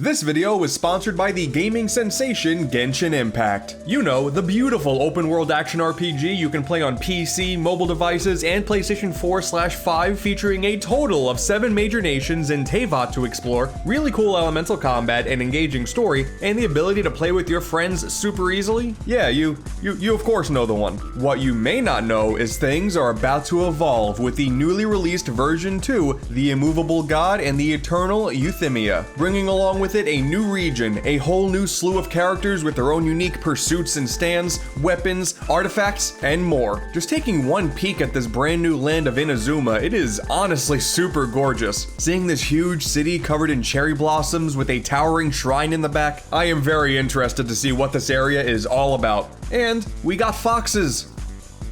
This video was sponsored by the gaming sensation Genshin Impact. You know, the beautiful open-world action RPG you can play on PC, mobile devices, and PlayStation 4/5, featuring a total of 7 major nations and Teyvat to explore, really cool elemental combat, an engaging story, and the ability to play with your friends super easily. Yeah, you of course know the one. What you may not know is things are about to evolve with the newly released version 2, the Immovable God and the Eternal Euthymia, bringing along with it a new region, a whole new slew of characters with their own unique pursuits and stands, weapons, artifacts, and more. Just taking one peek at this brand new land of Inazuma, it is honestly super gorgeous. Seeing this huge city covered in cherry blossoms with a towering shrine in the back, I am very interested to see what this area is all about. And we got foxes.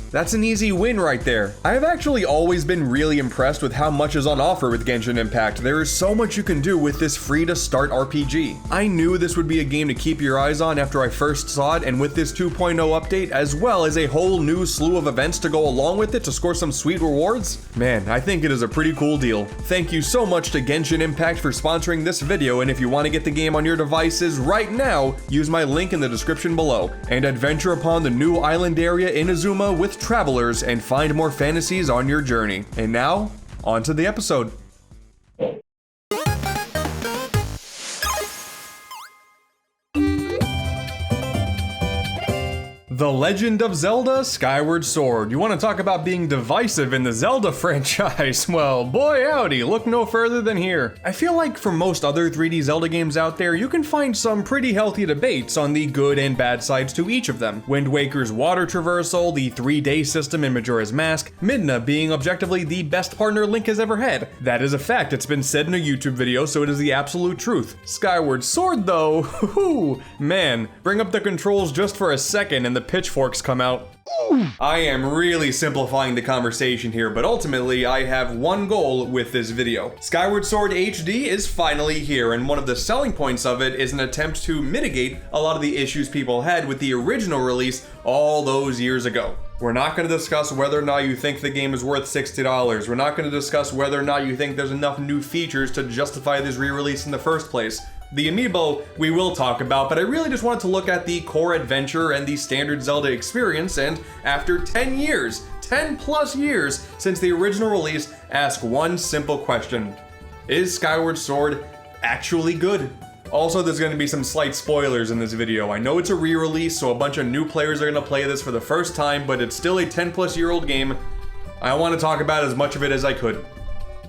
That's an easy win right there. I have actually always been really impressed with how much is on offer with Genshin Impact. There is so much you can do with this free-to-start RPG. I knew this would be a game to keep your eyes on after I first saw it, and with this 2.0 update, as well as a whole new slew of events to go along with it to score some sweet rewards, man, I think it is a pretty cool deal. Thank you so much to Genshin Impact for sponsoring this video, and if you want to get the game on your devices right now, use my link in the description below, and adventure upon the new island area Inazuma with travelers and find more fantasies on your journey. And now, on to the episode. The Legend of Zelda Skyward Sword. You want to talk about being divisive in the Zelda franchise? Well, boy howdy, look no further than here. I feel like for most other 3D Zelda games out there, you can find some pretty healthy debates on the good and bad sides to each of them. Wind Waker's water traversal, the 3-day system in Majora's Mask, Midna being objectively the best partner Link has ever had. That is a fact, it's been said in a YouTube video, so it is the absolute truth. Skyward Sword though, whoo, man, bring up the controls just for a second and the pitchforks come out. I am really simplifying the conversation here, but ultimately I have one goal with this video. Skyward Sword HD is finally here, and one of the selling points of it is an attempt to mitigate a lot of the issues people had with the original release all those years ago. We're not going to discuss whether or not you think the game is worth $60. We're not going to discuss whether or not you think there's enough new features to justify this re-release in the first place. The amiibo we will talk about, but I really just wanted to look at the core adventure and the standard Zelda experience, and after 10 years, 10 plus years since the original release, ask one simple question. Is Skyward Sword actually good? Also, there's going to be some slight spoilers in this video. I know it's a re-release, so a bunch of new players are going to play this for the first time, but it's still a 10-plus-year-old game. I want to talk about as much of it as I could.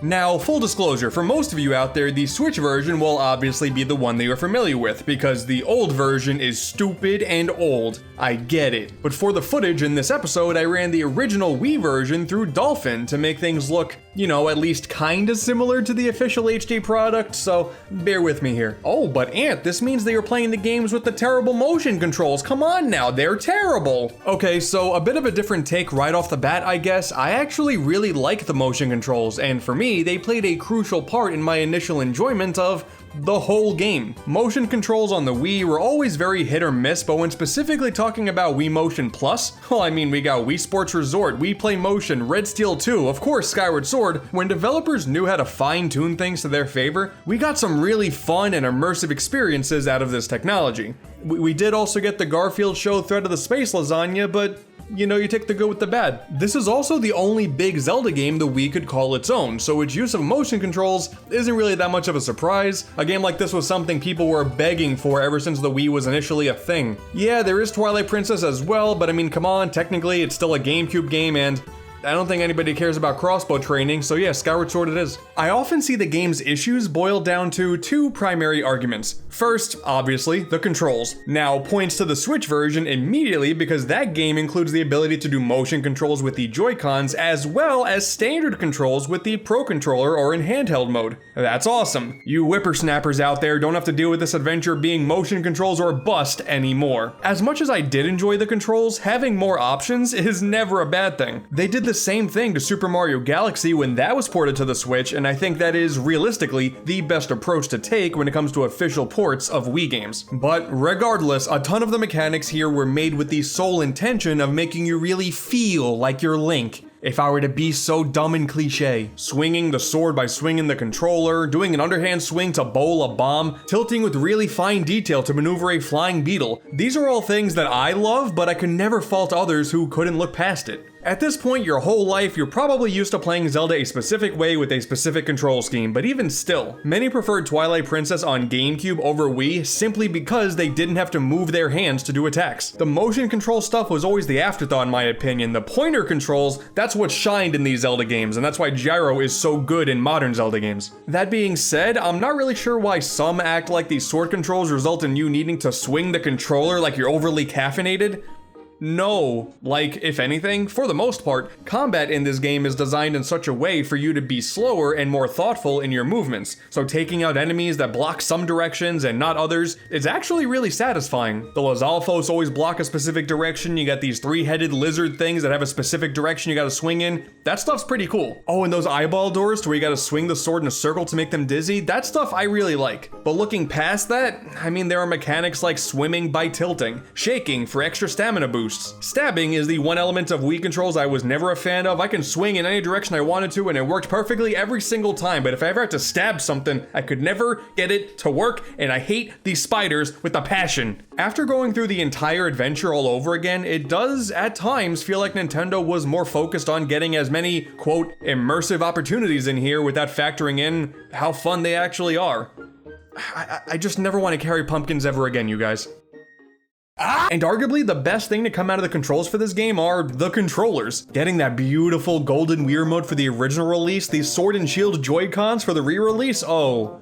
Now, full disclosure, for most of you out there, the Switch version will obviously be the one that you're familiar with, because the old version is stupid and old. I get it. But for the footage in this episode, I ran the original Wii version through Dolphin to make things look, you know, at least kinda similar to the official HD product, so bear with me here. Oh, but Ant, this means that you're playing the games with the terrible motion controls. Come on now, they're terrible. Okay, so a bit of a different take right off the bat, I guess. I actually really like the motion controls, and for me, they played a crucial part in my initial enjoyment of the whole game. Motion controls on the Wii were always very hit or miss, but when specifically talking about Wii Motion Plus, well, I mean, we got Wii Sports Resort, Wii Play Motion, Red Steel 2, of course Skyward Sword. When developers knew how to fine-tune things to their favor, we got some really fun and immersive experiences out of this technology. We did also get the Garfield Show Threat of the Space lasagna, but you know, you take the good with the bad. This is also the only big Zelda game the Wii could call its own, so its use of motion controls isn't really that much of a surprise. A game like this was something people were begging for ever since the Wii was initially a thing. Yeah, there is Twilight Princess as well, but I mean, come on, technically it's still a GameCube game, and I don't think anybody cares about crossbow training, so yeah, Skyward Sword it is. I often see the game's issues boiled down to two primary arguments. First, obviously, the controls. Now, points to the Switch version immediately because that game includes the ability to do motion controls with the Joy-Cons as well as standard controls with the Pro Controller or in handheld mode. That's awesome. You whippersnappers out there don't have to deal with this adventure being motion controls or bust anymore. As much as I did enjoy the controls, having more options is never a bad thing. They did the same thing to Super Mario Galaxy when that was ported to the Switch, and I think that is realistically the best approach to take when it comes to official ports of Wii games. But regardless, a ton of the mechanics here were made with the sole intention of making you really feel like you're Link. If I were to be so dumb and cliche, swinging the sword by swinging the controller, doing an underhand swing to bowl a bomb, tilting with really fine detail to maneuver a flying beetle, these are all things that I love, but I could never fault others who couldn't look past it. At this point, your whole life, you're probably used to playing Zelda a specific way with a specific control scheme, but even still, many preferred Twilight Princess on GameCube over Wii simply because they didn't have to move their hands to do attacks. The motion control stuff was always the afterthought in my opinion. The pointer controls, that's what shined in these Zelda games, and that's why gyro is so good in modern Zelda games. That being said, I'm not really sure why some act like these sword controls result in you needing to swing the controller like you're overly caffeinated. No, like, if anything, for the most part, combat in this game is designed in such a way for you to be slower and more thoughtful in your movements, so taking out enemies that block some directions and not others is actually really satisfying. The Lizalfos always block a specific direction, you got these three-headed lizard things that have a specific direction you gotta swing in. That stuff's pretty cool. Oh, and those eyeball doors to where you gotta swing the sword in a circle to make them dizzy, that stuff I really like. But looking past that, I mean, there are mechanics like swimming by tilting, shaking for extra stamina boost. Stabbing is the one element of Wii controls I was never a fan of. I can swing in any direction I wanted to and it worked perfectly every single time, but if I ever had to stab something, I could never get it to work, and I hate these spiders with a passion. After going through the entire adventure all over again, it does at times feel like Nintendo was more focused on getting as many, quote, immersive opportunities in here without factoring in how fun they actually are. I just never want to carry pumpkins ever again, you guys. And arguably the best thing to come out of the controls for this game are the controllers. Getting that beautiful golden Wii remote for the original release, these Sword and Shield Joy-Cons for the re-release, oh,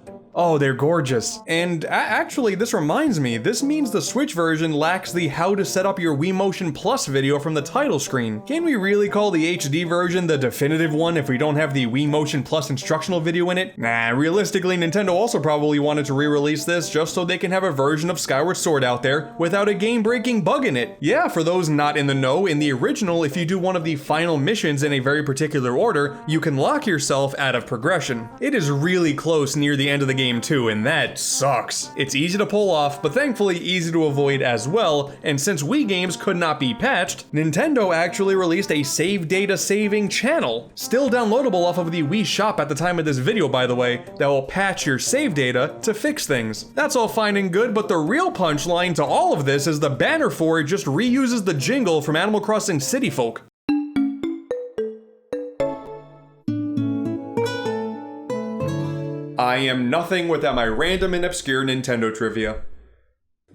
they're gorgeous. And actually, this reminds me, this means the Switch version lacks the how to set up your Wii Motion Plus video from the title screen. Can we really call the HD version the definitive one if we don't have the Wii Motion Plus instructional video in it? Nah, realistically, Nintendo also probably wanted to re-release this just so they can have a version of Skyward Sword out there without a game-breaking bug in it. Yeah, for those not in the know, in the original, if you do one of the final missions in a very particular order, you can lock yourself out of progression. It is really close near the end of the game too, and that sucks. It's easy to pull off, but thankfully easy to avoid as well, and since Wii games could not be patched, Nintendo actually released a save data saving channel, still downloadable off of the Wii shop at the time of this video by the way, that will patch your save data to fix things. That's all fine and good, but the real punchline to all of this is the banner for it just reuses the jingle from Animal Crossing City Folk. I am nothing without my random and obscure Nintendo trivia.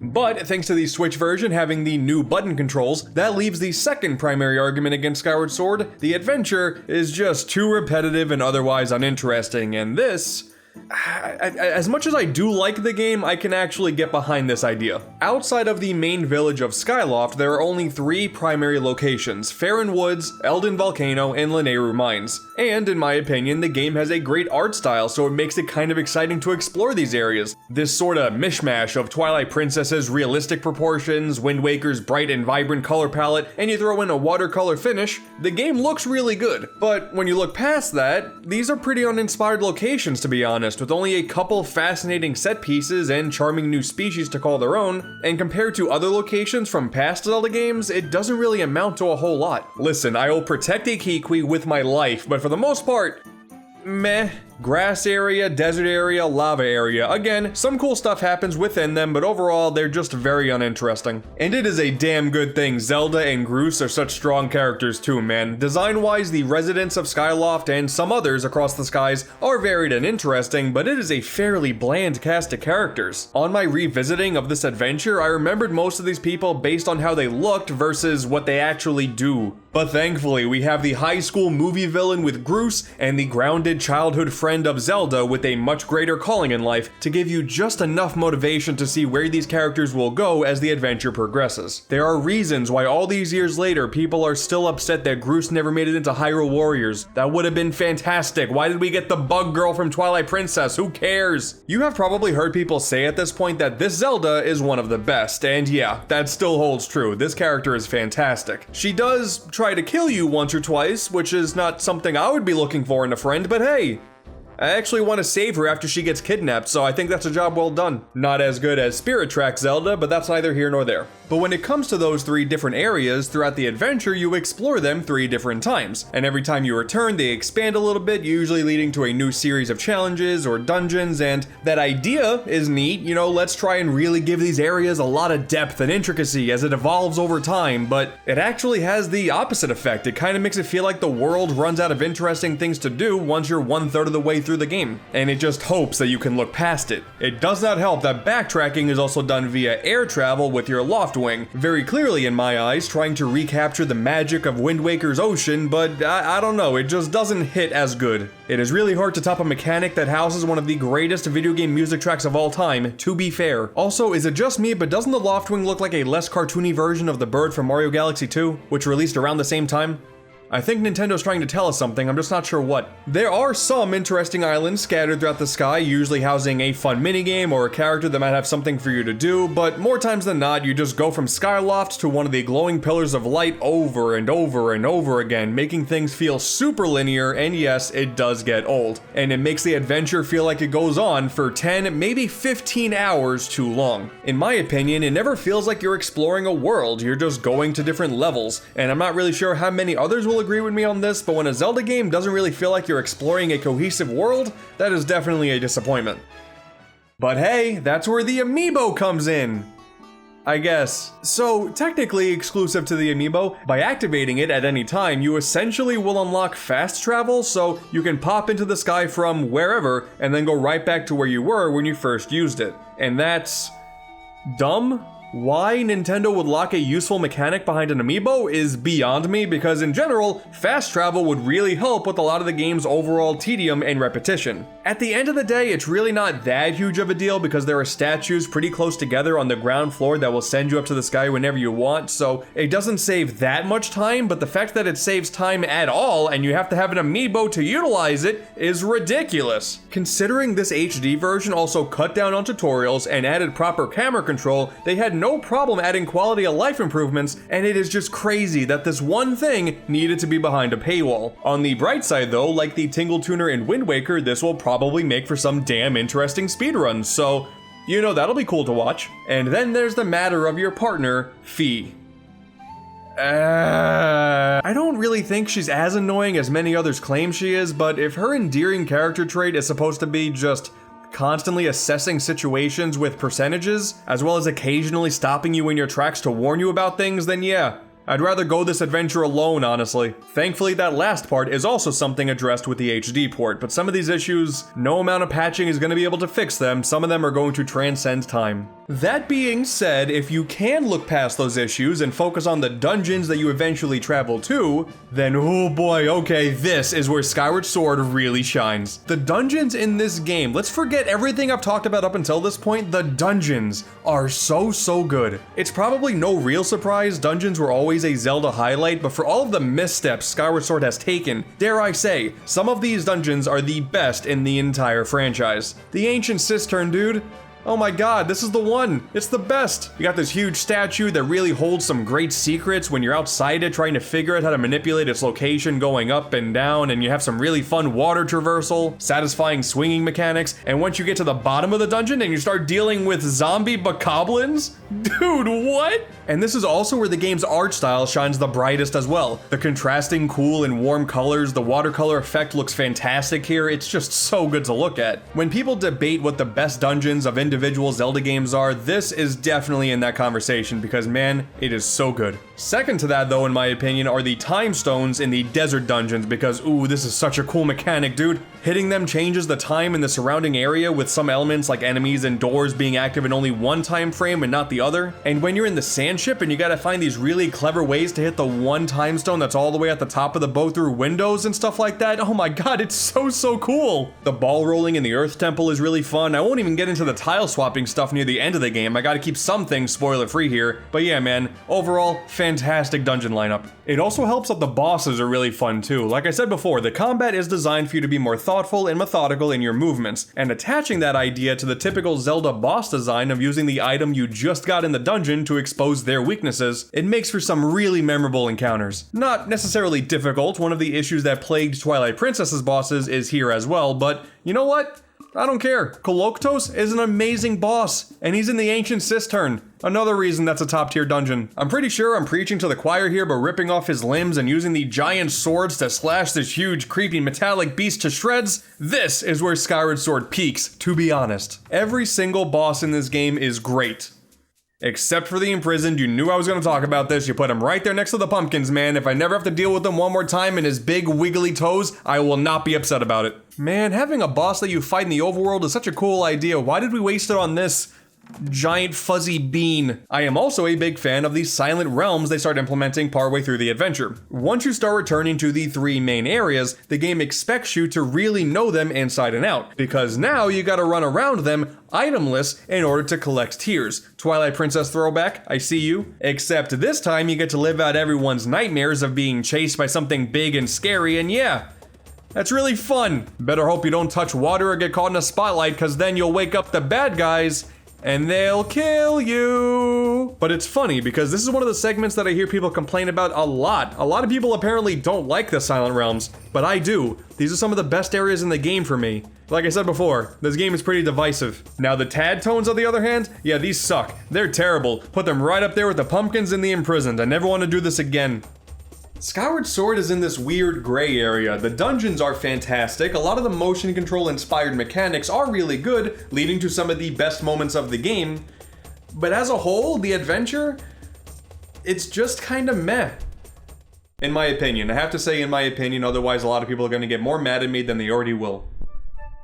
But thanks to the Switch version having the new button controls, that leaves the second primary argument against Skyward Sword. The adventure is just too repetitive and otherwise uninteresting, and this... as much as I do like the game, I can actually get behind this idea. Outside of the main village of Skyloft, there are only 3 primary locations: Faron Woods, Eldin Volcano, and Lanayru Mines. And in my opinion, the game has a great art style, so it makes it kind of exciting to explore these areas. This sorta mishmash of Twilight Princess's realistic proportions, Wind Waker's bright and vibrant color palette, and you throw in a watercolor finish, the game looks really good. But when you look past that, these are pretty uninspired locations to be honest, with only a couple fascinating set pieces and charming new species to call their own, and compared to other locations from past Zelda games, it doesn't really amount to a whole lot. Listen, I will protect a Kikwi with my life, but for the most part, meh. Grass area, desert area, lava area. Again, some cool stuff happens within them, but overall, they're just very uninteresting. And it is a damn good thing Zelda and Groose are such strong characters too, man. Design-wise, the residents of Skyloft and some others across the skies are varied and interesting, but it is a fairly bland cast of characters. On my revisiting of this adventure, I remembered most of these people based on how they looked versus what they actually do. But thankfully, we have the high school movie villain with Groose and the grounded childhood friend of Zelda with a much greater calling in life to give you just enough motivation to see where these characters will go as the adventure progresses. There are reasons why all these years later people are still upset that Groose never made it into Hyrule Warriors. That would have been fantastic. Why did we get the bug girl from Twilight Princess? Who cares? You have probably heard people say at this point that this Zelda is one of the best, and yeah, that still holds true. This character is fantastic. She does try to kill you once or twice, which is not something I would be looking for in a friend, but hey, I actually want to save her after she gets kidnapped, so I think that's a job well done. Not as good as Spirit Track Zelda, but that's neither here nor there. But when it comes to those 3 different areas, throughout the adventure you explore them 3 different times, and every time you return they expand a little bit, usually leading to a new series of challenges or dungeons, and that idea is neat. You know, let's try and really give these areas a lot of depth and intricacy as it evolves over time, but it actually has the opposite effect. It kind of makes it feel like the world runs out of interesting things to do once you're 1/3 of the way through the game, and it just hopes that you can look past it. It does not help that backtracking is also done via air travel with your loft wing, very clearly in my eyes trying to recapture the magic of Wind Waker's ocean, but I don't know, it just doesn't hit as good. It is really hard to top a mechanic that houses one of the greatest video game music tracks of all time, to be fair. Also, is it just me, but doesn't the loft wing look like a less cartoony version of the bird from Mario Galaxy 2, which released around the same time? I think Nintendo's trying to tell us something, I'm just not sure what. There are some interesting islands scattered throughout the sky, usually housing a fun minigame or a character that might have something for you to do, but more times than not, you just go from Skyloft to one of the glowing pillars of light over and over and over again, making things feel super linear, and yes, it does get old. And it makes the adventure feel like it goes on for 10, maybe 15 hours too long. In my opinion, it never feels like you're exploring a world, you're just going to different levels, and I'm not really sure how many others will agree with me on this, but when a Zelda game doesn't really feel like you're exploring a cohesive world, that is definitely a disappointment. But hey, that's where the amiibo comes in, I guess. So technically exclusive to the amiibo, by activating it at any time, you essentially will unlock fast travel, so you can pop into the sky from wherever and then go right back to where you were when you first used it. And that's dumb? Why Nintendo would lock a useful mechanic behind an amiibo is beyond me, because in general, fast travel would really help with a lot of the game's overall tedium and repetition. At the end of the day, it's really not that huge of a deal because there are statues pretty close together on the ground floor that will send you up to the sky whenever you want, so it doesn't save that much time, but the fact that it saves time at all and you have to have an amiibo to utilize it is ridiculous. Considering this HD version also cut down on tutorials and added proper camera control, they had no problem adding quality of life improvements, and it is just crazy that this one thing needed to be behind a paywall. On the bright side though, like the Tingle Tuner in Wind Waker, this will probably make for some damn interesting speedruns, so you know that'll be cool to watch. And then there's the matter of your partner, Fi. I don't really think she's as annoying as many others claim she is, but if her endearing character trait is supposed to be just constantly assessing situations with percentages, as well as occasionally stopping you in your tracks to warn you about things, then yeah, I'd rather go this adventure alone, honestly. Thankfully, that last part is also something addressed with the HD port, but some of these issues, no amount of patching is going to be able to fix them. Some of them are going to transcend time. That being said, if you can look past those issues and focus on the dungeons that you eventually travel to, then oh boy, okay, this is where Skyward Sword really shines. The dungeons in this game, let's forget everything I've talked about up until this point, the dungeons are so good. It's probably no real surprise dungeons were always a Zelda highlight, but for all of the missteps Skyward Sword has taken, dare I say, some of these dungeons are the best in the entire franchise. The Ancient Cistern, dude. Oh my god, this is the one. It's the best. You got this huge statue that really holds some great secrets when you're outside it trying to figure out how to manipulate its location going up and down, and you have some really fun water traversal, satisfying swinging mechanics, and once you get to the bottom of the dungeon and you start dealing with zombie bokoblins, dude, what? And this is also where the game's art style shines the brightest as well. The contrasting cool and warm colors, the watercolor effect looks fantastic here, it's just so good to look at. When people debate what the best dungeons of individual Zelda games are, this is definitely in that conversation because man, it is so good. Second to that though, in my opinion, are the time stones in the desert dungeons because ooh, this is such a cool mechanic, dude. Hitting them changes the time in the surrounding area with some elements like enemies and doors being active in only one time frame and not the other. And when you're in the sand ship and you gotta find these really clever ways to hit the one time stone that's all the way at the top of the boat through windows and stuff like that, oh my god, it's so cool. The ball rolling in the Earth Temple is really fun. I won't even get into the tile swapping stuff near the end of the game. I gotta keep some things spoiler free here. But yeah, man, overall, fantastic fantastic dungeon lineup. It also helps that the bosses are really fun too. Like I said before, the combat is designed for you to be more thoughtful and methodical in your movements, and attaching that idea to the typical Zelda boss design of using the item you just got in the dungeon to expose their weaknesses, it makes for some really memorable encounters. Not necessarily difficult, one of the issues that plagued Twilight Princess's bosses is here as well, but you know what? I don't care. Koloktos is an amazing boss, and he's in the Ancient Cistern. Another reason that's a top tier dungeon. I'm pretty sure I'm preaching to the choir here, but ripping off his limbs and using the giant swords to slash this huge creepy metallic beast to shreds, this is where Skyward Sword peaks, to be honest. Every single boss in this game is great. Except for the imprisoned. You knew I was going to talk about this. You put him right there next to the pumpkins, man. If I never have to deal with him one more time and his big wiggly toes, I will not be upset about it. Man, having a boss that you fight in the overworld is such a cool idea. Why did we waste it on this giant fuzzy bean? I am also a big fan of the silent realms they start implementing partway through the adventure. Once you start returning to the 3 main areas, the game expects you to really know them inside and out, because now you gotta run around them itemless in order to collect tiers. Twilight Princess throwback, I see you. Except this time you get to live out everyone's nightmares of being chased by something big and scary, and yeah, that's really fun. Better hope you don't touch water or get caught in a spotlight, cause then you'll wake up the bad guys and they'll kill you. But it's funny because this is one of the segments that I hear people complain about a lot. A lot of people apparently don't like the Silent Realms, but I do. These are some of the best areas in the game for me. Like I said before, this game is pretty divisive. Now the Tad tones, on the other hand, yeah, these suck. They're terrible. Put them right up there with the pumpkins and the imprisoned. I never want to do this again. Skyward Sword is in this weird gray area. The dungeons are fantastic, a lot of the motion control inspired mechanics are really good, leading to some of the best moments of the game, but as a whole, the adventure, it's just kinda meh. In my opinion. I have to say in my opinion, otherwise a lot of people are gonna get more mad at me than they already will.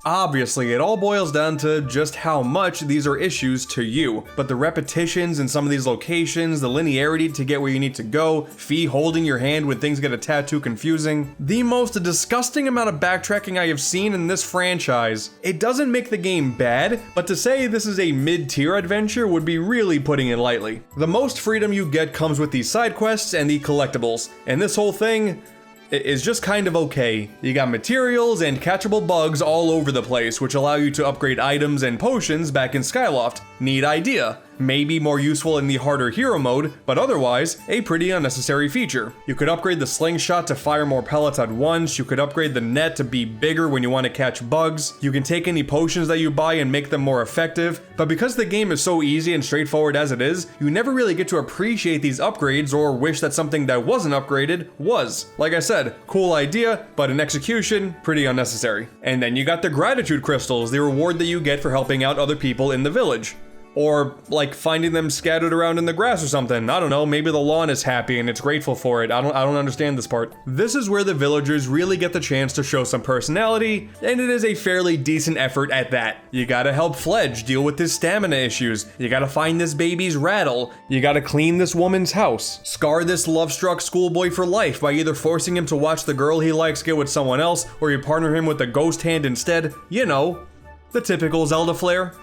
Obviously, it all boils down to just how much these are issues to you, but the repetitions in some of these locations, the linearity to get where you need to go, Fee holding your hand when things get a tad too confusing, the most disgusting amount of backtracking I have seen in this franchise. It doesn't make the game bad, but to say this is a mid-tier adventure would be really putting it lightly. The most freedom you get comes with these side quests and the collectibles, and this whole thing is just kind of okay. You got materials and catchable bugs all over the place, which allow you to upgrade items and potions back in Skyloft. Neat idea. Maybe more useful in the harder hero mode, but otherwise, a pretty unnecessary feature. You could upgrade the slingshot to fire more pellets at once, you could upgrade the net to be bigger when you want to catch bugs, you can take any potions that you buy and make them more effective, but because the game is so easy and straightforward as it is, you never really get to appreciate these upgrades or wish that something that wasn't upgraded was. Like I said, cool idea, but in execution, pretty unnecessary. And then you got the gratitude crystals, the reward that you get for helping out other people in the village. Or, like, finding them scattered around in the grass or something. I don't know, maybe the lawn is happy and it's grateful for it. I don't understand this part. This is where the villagers really get the chance to show some personality, and it is a fairly decent effort at that. You gotta help Fledge deal with his stamina issues. You gotta find this baby's rattle. You gotta clean this woman's house. Scar this love-struck schoolboy for life by either forcing him to watch the girl he likes get with someone else, or you partner him with a ghost hand instead. You know, the typical Zelda flair.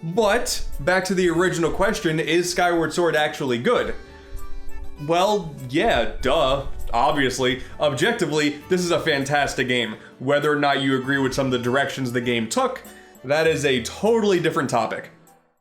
But, back to the original question, is Skyward Sword actually good? Well, yeah, duh. Obviously. Objectively, this is a fantastic game. Whether or not you agree with some of the directions the game took, that is a totally different topic.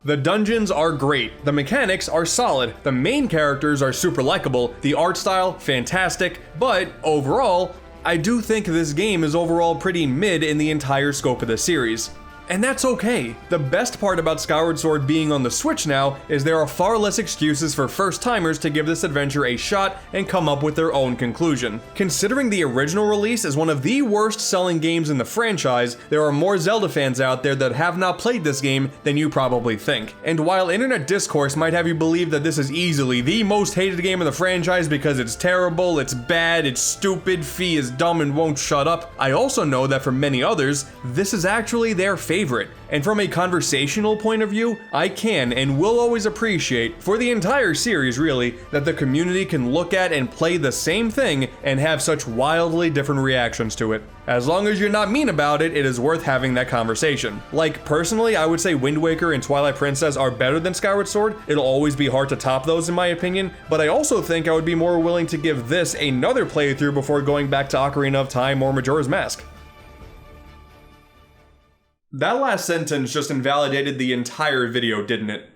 The dungeons are great, the mechanics are solid, the main characters are super likable, the art style, fantastic, but overall, I do think this game is overall pretty mid in the entire scope of the series. And that's okay. The best part about Skyward Sword being on the Switch now is there are far less excuses for first-timers to give this adventure a shot and come up with their own conclusion. Considering the original release is one of the worst-selling games in the franchise, there are more Zelda fans out there that have not played this game than you probably think. And while internet discourse might have you believe that this is easily the most hated game in the franchise because it's terrible, it's bad, it's stupid, Fee is dumb and won't shut up, I also know that for many others, this is actually their favorite favorite. And from a conversational point of view, I can and will always appreciate, for the entire series really, that the community can look at and play the same thing and have such wildly different reactions to it. As long as you're not mean about it, it is worth having that conversation. Like, personally, I would say Wind Waker and Twilight Princess are better than Skyward Sword. It'll always be hard to top those in my opinion, but I also think I would be more willing to give this another playthrough before going back to Ocarina of Time or Majora's Mask. That last sentence just invalidated the entire video, didn't it?